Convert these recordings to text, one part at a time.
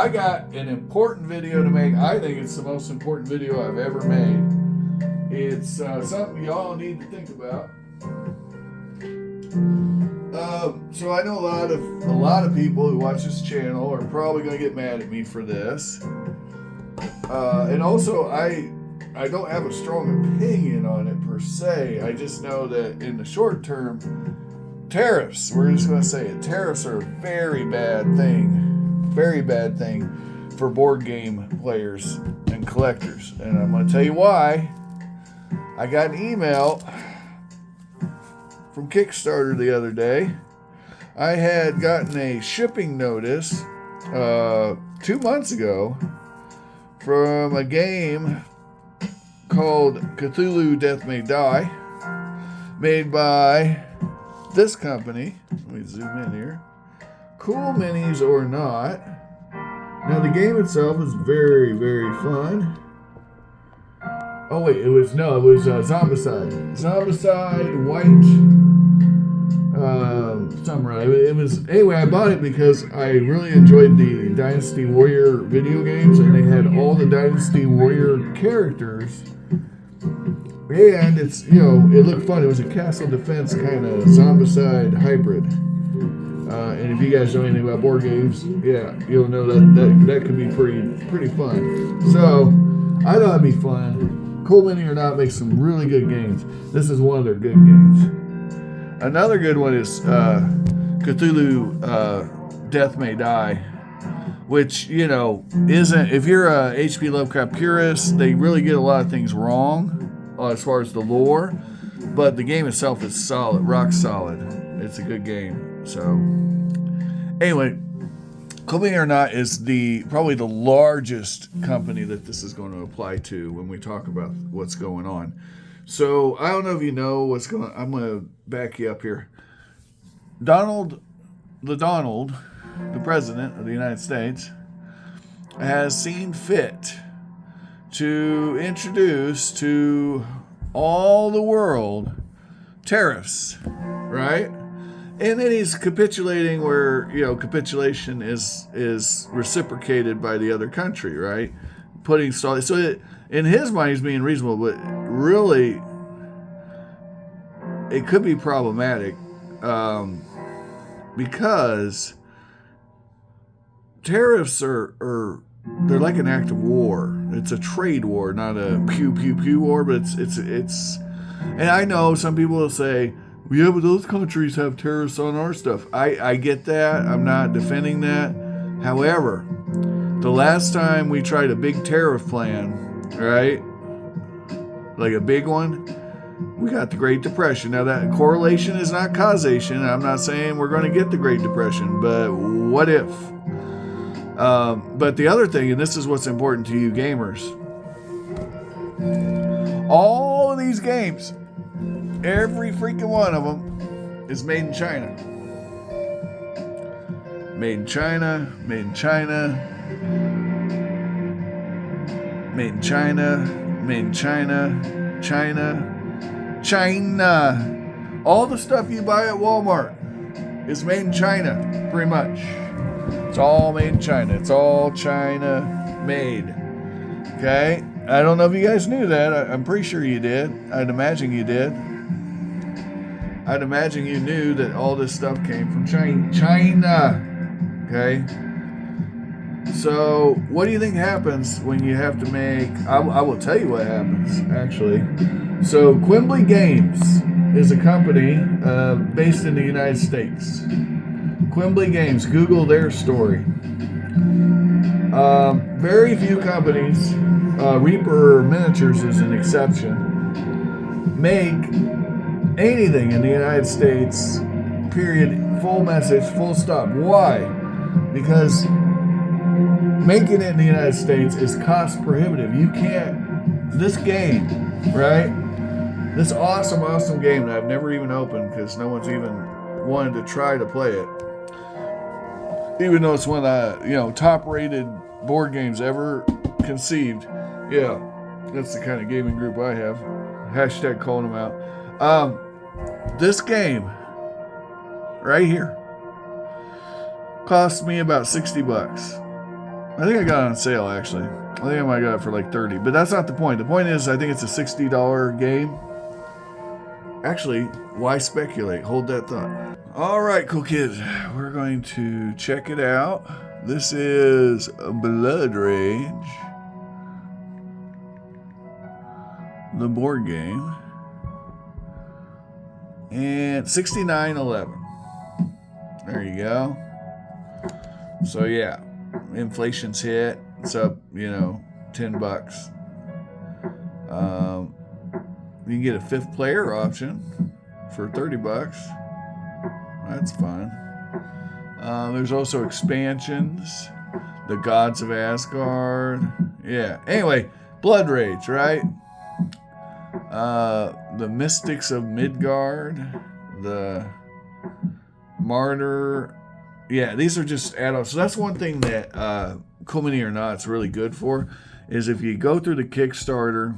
I got an important video to make. I think it's the most important video I've ever made. It's something y'all need to think about. So I know a lot of people who watch this channel are probably going to get mad at me for this. And also, I don't have a strong opinion on it per se. I just know that in the short term, tariffs, we're just going to say it, tariffs are a very bad thing for board game players and collectors. And I'm going to tell you why. I got an email from Kickstarter the other day. I had gotten a shipping notice 2 months ago from a game called Cthulhu Death May Die, made by this company. Let me zoom in here. Cool Minis or Not. Now the game itself is very, very fun. Oh wait, it was Zombicide. Zombicide White Samurai. Anyway, I bought it because I really enjoyed the Dynasty Warrior video games, and they had all the Dynasty Warrior characters. And it's, it looked fun. It was a castle defense kind of Zombicide hybrid. And if you guys know anything about board games, yeah, you'll know that could be pretty fun. So I thought it'd be fun. Cool Mini or Not makes some really good games. This is one of their good games. Another good one is Cthulhu Death May Die, which, isn't, if you're a H.P. Lovecraft purist, they really get a lot of things wrong as far as the lore, but the game itself is solid, rock solid. It's a good game. So, anyway, Cool Mini or Not is probably the largest company that this is going to apply to when we talk about what's going on. So, I don't know if you know what's going on. I'm going to back you up here. Donald, the President of the United States, has seen fit to introduce to all the world tariffs, right? And then he's capitulating where, capitulation is reciprocated by the other country, right? In his mind, he's being reasonable, but really, it could be problematic because tariffs they're like an act of war. It's a trade war, not a pew pew pew war, but it's. And I know some people will say, yeah, but those countries have tariffs on our stuff. I get that. I'm not defending that. However, the last time we tried a big tariff plan, right? Like a big one, we got the Great Depression. Now that correlation is not causation. I'm not saying we're going to get the Great Depression, but what if? But the other thing, and this is what's important to you gamers, all of these games, every freaking one of them is made in China. Made in China, made in China, made in China, made in China, China. All the stuff you buy at Walmart is made in China, pretty much. It's all made in China. It's all China made. Okay? I don't know if you guys knew that. I'm pretty sure you did. I'd imagine you did. I'd imagine you knew that all this stuff came from China. Okay? So, what do you think happens when you have to make... I will tell you what happens, actually. So, Quimbley Games is a company based in the United States. Quimbley Games, Google their story. Very few companies, Reaper Miniatures is an exception, make anything in the United States, period, full message, full stop. Why? Because making it in the United States is cost prohibitive. You can't, this game, right? This awesome game that I've never even opened because no one's even wanted to try to play it. Even though it's one of the, top-rated board games ever conceived. Yeah, that's the kind of gaming group I have. Hashtag calling them out. This game, right here, cost me about $60. I think I got it on sale, actually. I think I might have got it for like 30, but that's not the point. The point is, I think it's a $60 game. Actually, why speculate? Hold that thought. All right, cool kids. We're going to check it out. This is Blood Rage, the board game, and $69.11. There you go. So yeah, inflation's hit. It's up, $10. You can get a 5th player option for $30. That's fun. There's also expansions, the Gods of Asgard. Yeah. Anyway, Blood Rage, right? The Mystics of Midgard, the Martyr. Yeah, these are just add-ons. So that's one thing that Cool Mini or Not, it's really good for, is if you go through the Kickstarter,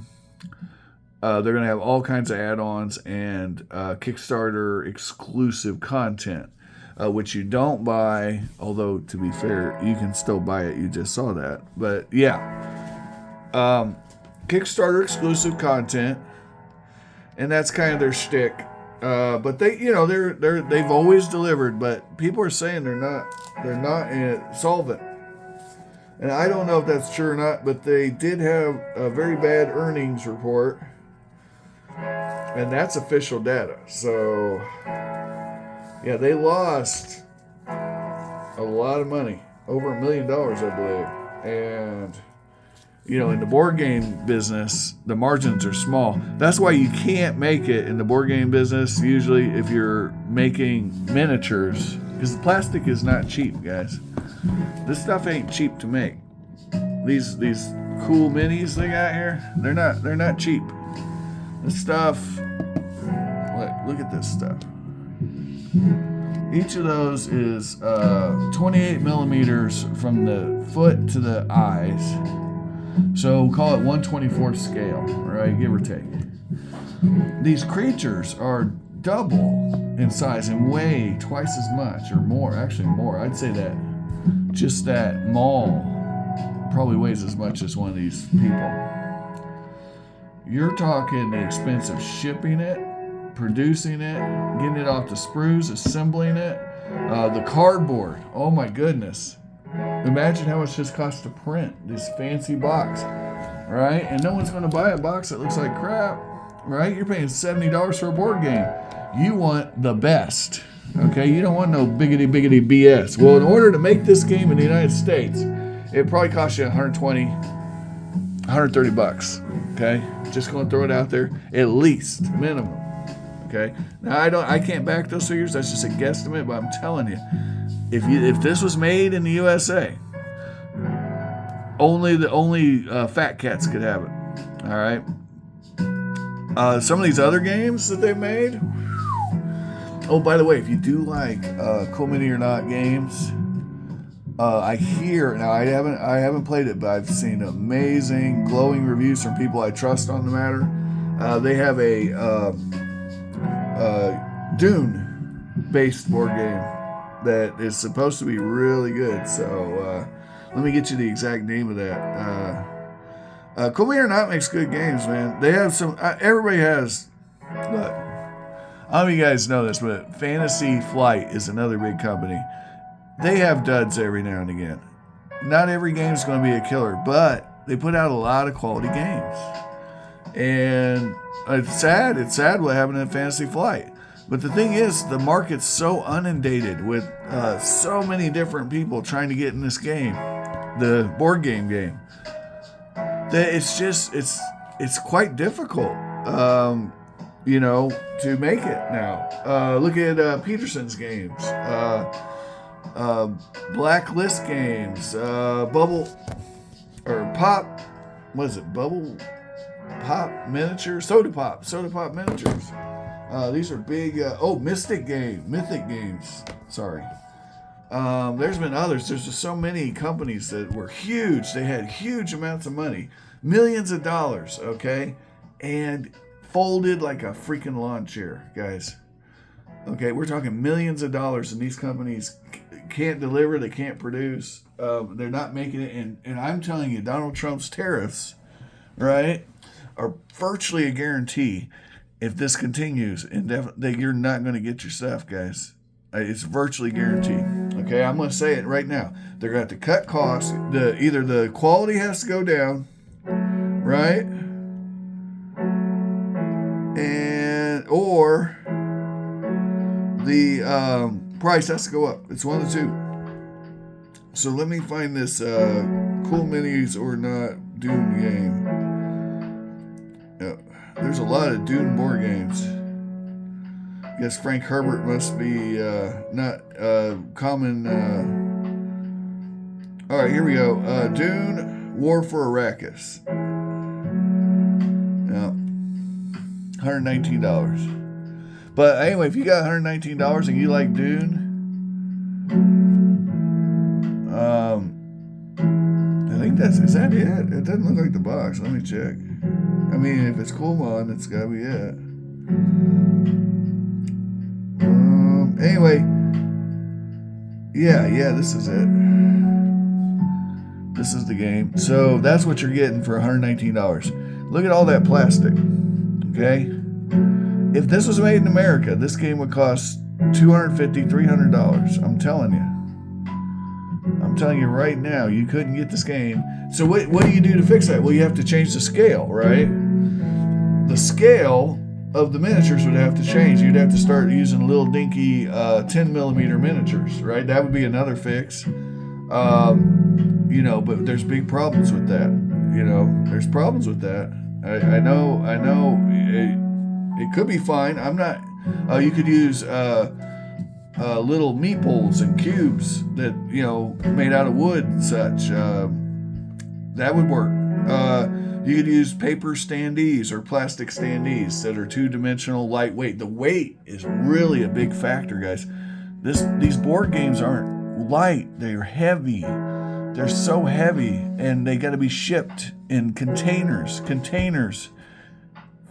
they're going to have all kinds of add-ons and Kickstarter exclusive content, which you don't buy, although to be fair, you can still buy it. You just saw that. But yeah, Kickstarter exclusive content, and that's kind of their shtick. But they've always delivered, but people are saying they're not solvent. And I don't know if that's true or not, but they did have a very bad earnings report. And that's official data. So, yeah, they lost a lot of money. Over $1 million, I believe. And, in the board game business, the margins are small. That's why you can't make it in the board game business, usually, if you're making miniatures. Because the plastic is not cheap, guys. This stuff ain't cheap to make. These cool minis they got here, they're not cheap. This stuff, look at this stuff. Each of those is 28 millimeters from the foot to the eyes. So call it 1/24 scale, right? Give or take. These creatures are double in size and weigh twice as much or more. Actually more. I'd say that just that mall probably weighs as much as one of these people. You're talking the expense of shipping it, producing it, getting it off the sprues, assembling it, the cardboard. Oh my goodness. Imagine how much this costs to print this fancy box, right? And no one's going to buy a box that looks like crap, right? You're paying $70 for a board game. You want the best, okay? You don't want no biggity BS. Well, in order to make this game in the United States, it probably costs you $130, okay? Just going to throw it out there, at least, minimum, okay? Now, I can't back those figures. That's just a guesstimate, but I'm telling you, if this was made in the USA, only fat cats could have it. All right. Some of these other games that they've made. Oh, by the way, if you do like Cool Mini or Not games, I hear now I haven't played it, but I've seen amazing glowing reviews from people I trust on the matter. They have a Dune-based board game that is supposed to be really good. So let me get you the exact name of that. Cool Mini or Not makes good games, man. They have some. Everybody has. Look, I don't know if you guys know this, but Fantasy Flight is another big company. They have duds every now and again. Not every game is going to be a killer, but they put out a lot of quality games. And it's sad. It's sad what happened in Fantasy Flight. But the thing is, the market's so inundated with so many different people trying to get in this game, the board game, that it's quite difficult, to make it now. Look at Peterson's games, Blacklist games, Bubble or Pop. What is it? Bubble Pop Miniatures, Soda Pop Miniatures. These are big. Mythic Games. Sorry. There's been others. There's just so many companies that were huge. They had huge amounts of money, millions of dollars, okay, and folded like a freaking lawn chair, guys. Okay, we're talking millions of dollars, and these companies can't deliver, they can't produce. They're not making it, and I'm telling you, Donald Trump's tariffs, right, are virtually a guarantee. If this continues, that you're not going to get your stuff, guys. It's virtually guaranteed. Okay, I'm going to say it right now. They're going to have to cut costs. Either the quality has to go down, right, or the price has to go up. It's one of the two. So let me find this Cool Minis or Not Dune game. There's a lot of Dune board games. I guess Frank Herbert must be not common. All right, here we go. Dune, War for Arrakis. $119. But anyway, if you got $119 and you like Dune, I think is that it? It doesn't look like the box. Let me check. I mean, if it's Cool Mon, it's gotta be it. Anyway, yeah, this is it. This is the game. So that's what you're getting for $119. Look at all that plastic. Okay? If this was made in America, this game would cost $250, $300. I'm telling you. I'm telling you right now, you couldn't get this game. So what do you do to fix that? Well, you have to change the scale, right? The scale of the miniatures would have to change. You'd have to start using little dinky 10 millimeter miniatures, right? That would be another fix. But there's big problems with that. There's problems with that. I know it could be fine. I'm not. You could use little meeples and cubes that made out of wood and such. That would work. You could use paper standees or plastic standees that are two-dimensional, lightweight. The weight is really a big factor, guys. These board games aren't light. They're heavy. They're so heavy, and they got to be shipped in containers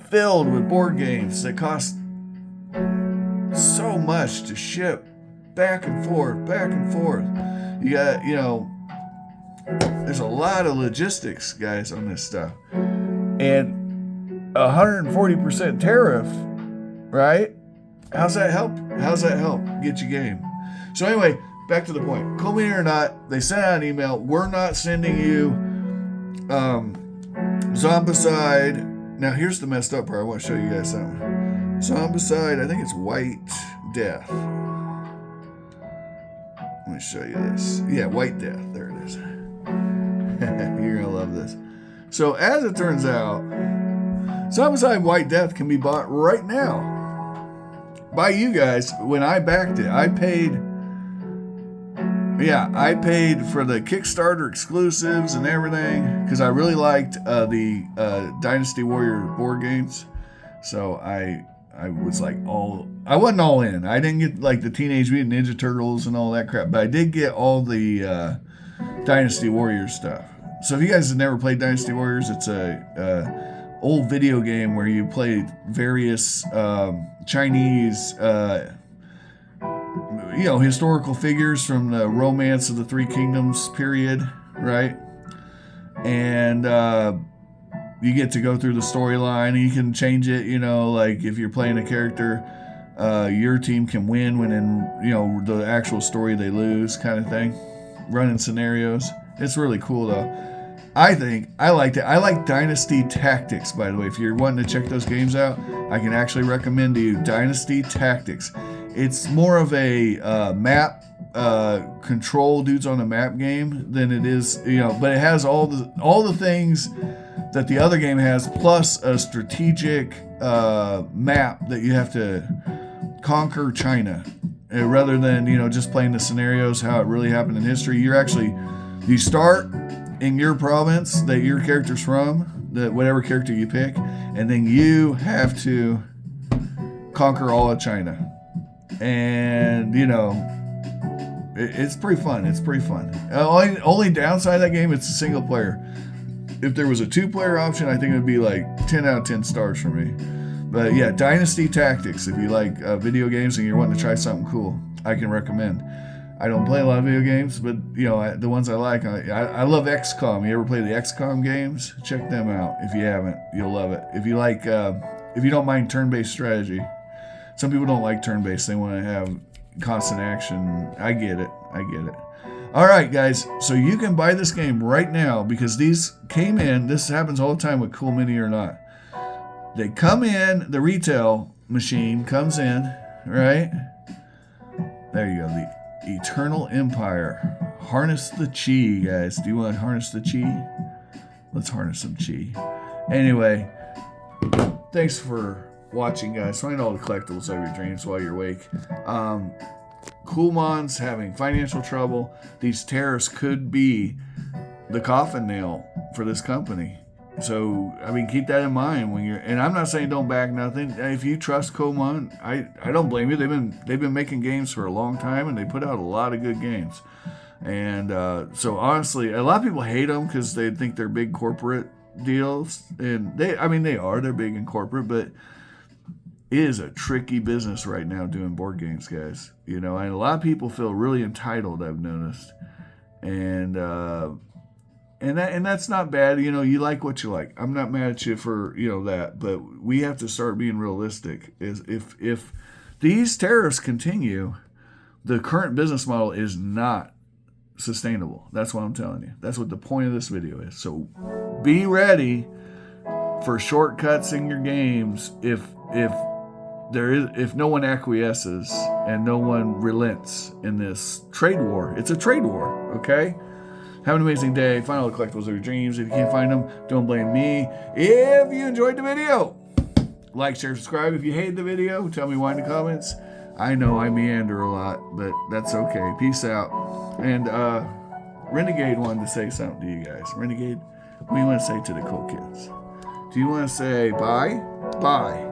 filled with board games that cost so much to ship back and forth. You got, there's a lot of logistics, guys, on this stuff. And 140% tariff, right? How's that help get your game? So anyway, back to the point. Cool Mini or Not, they sent out an email. We're not sending you Zombicide. Now here's the messed up part. I want to show you guys something. Zombicide, I think it's White Death. Let me show you this. Yeah, White Death. There it is. You're going to love this. So as it turns out, Zombicide White Death can be bought right now by you guys. When I backed it, I paid for the Kickstarter exclusives and everything because I really liked the Dynasty Warrior board games. So I was like I wasn't all in. I didn't get like the Teenage Mutant Ninja Turtles and all that crap, but I did get all the Dynasty Warriors stuff. So if you guys have never played Dynasty Warriors, it's a old video game where you play various Chinese historical figures from the Romance of the Three Kingdoms period, right? And you get to go through the storyline, and you can change it, like if you're playing a character, your team can win when in, the actual story they lose kind of thing. Running scenarios. It's really cool though. I liked it. I like Dynasty Tactics, by the way. If you're wanting to check those games out, I can actually recommend to you Dynasty Tactics. It's more of a map control dudes on a map game than it is, but it has all the things that the other game has, plus a strategic map that you have to conquer China, rather than just playing the scenarios how it really happened in history. You start in your province that your character's from, whatever character you pick, and then you have to conquer all of China. And it's pretty fun. Only downside of that game, it's a single player. If there was a 2-player option, I think it would be like 10 out of 10 stars for me. But yeah, Dynasty Tactics, if you like video games and you're wanting to try something cool, I can recommend. I don't play a lot of video games, but you know, the ones I like, I love XCOM. You ever play the XCOM games? Check them out if you haven't. You'll love it. If you like, if you don't mind turn-based strategy. Some people don't like turn-based. They want to have constant action. I get it. All right, guys. So you can buy this game right now because these came in. This happens all the time with Cool Mini or not. They come in. The retail machine comes in, right? There you go. The Eternal Empire. Harness the chi, guys. Do you want to harness the chi? Let's harness some chi. Anyway, thanks for watching, guys. Find all the collectibles of your dreams while you're awake. Coolmon's having financial trouble. These tariffs could be the coffin nail for this company. So, I mean, keep that in mind when you're. And I'm not saying don't back nothing. If you trust Coolmon, I don't blame you. They've been making games for a long time, and they put out a lot of good games. And so, honestly, a lot of people hate them because they think they're big corporate deals, and they're big and corporate, but it is a tricky business right now doing board games, guys. You know, and a lot of people feel really entitled, I've noticed, and that's not bad. You know, you like what you like. I'm not mad at you for, you know, that, but we have to start being realistic. Is if these tariffs continue, the current business model is not sustainable. That's what I'm telling you. That's what the point of this video is. So be ready for shortcuts in your games if no one acquiesces and no one relents in this trade war. It's a trade war, okay? Have an amazing day. Find all the collectibles of your dreams. If you can't find them, don't blame me. If you enjoyed the video, like, share, subscribe. If you hated the video, tell me why in the comments. I know I meander a lot, but that's okay. Peace out. And Renegade wanted to say something to you guys. Renegade, what do you want to say to the cool kids? Do you want to say bye? Bye.